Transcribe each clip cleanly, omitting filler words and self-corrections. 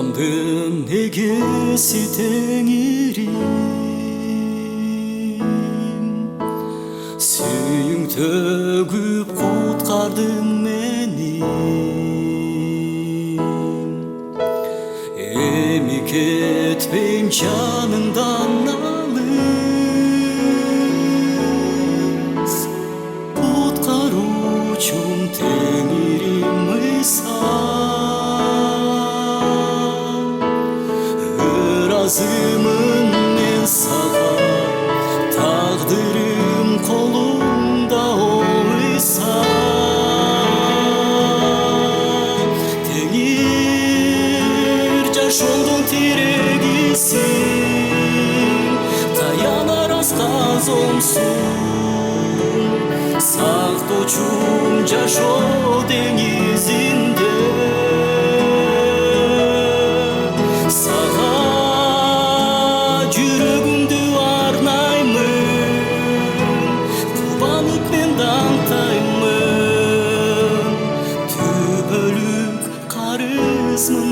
Куламдын эгеси теңирим, сүйүң төгүп куткардың мени. Эми кетпейм жаныңдан алыс, куткаруучум теңирим ыйса. Ыразымын мен сага, тагдырым колуңда ойса. Теңир жашоодун тирегисиң, таянар асказомсуң, сактоочум жашоо деңизинде.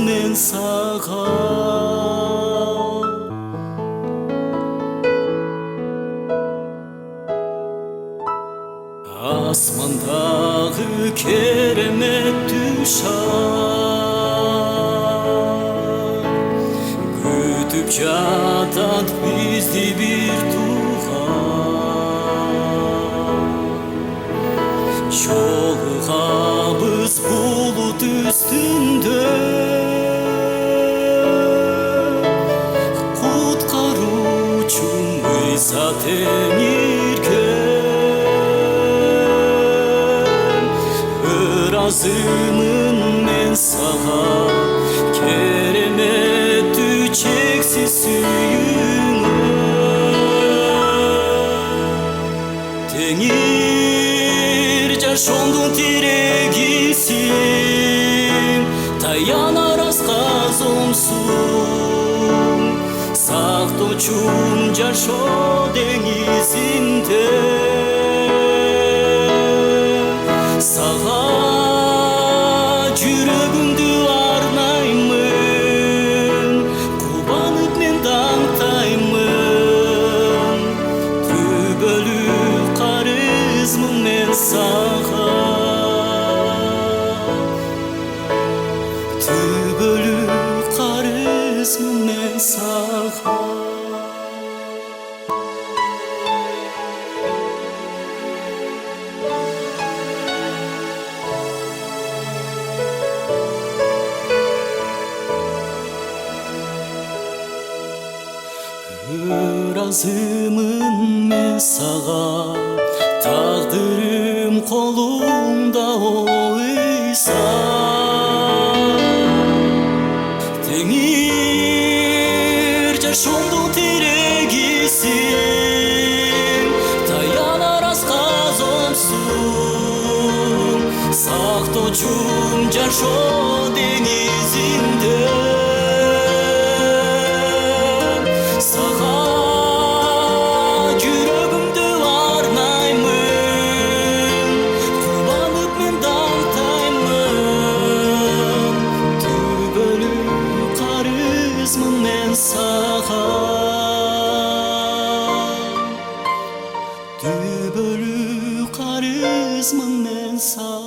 Мен сага асмандагы керемет түш ай күтүп жатат бизди бир тууган. Жолугабыз булут үстүндө, теңирген ыразымын мен сага, кереметтүү чексиз сүйүүңө. Теңир жашоодун тирегисиң, таянар асказомсуң, сактоочум жашоо деңизинде. Сага жүрөгүмдү арнаймын, кубанып мен даңтаймын, түбөлүк карызмын мен сага, түбөлүк карызмын мен сага. Ыразымын мен сага, тагдырым колуңда ойса. Теңир жашоодун тирегисиң, таянар асказомсуң, сактоочум жашоо деңизинде. Мен сага, түбөлүк карызмын мен сага.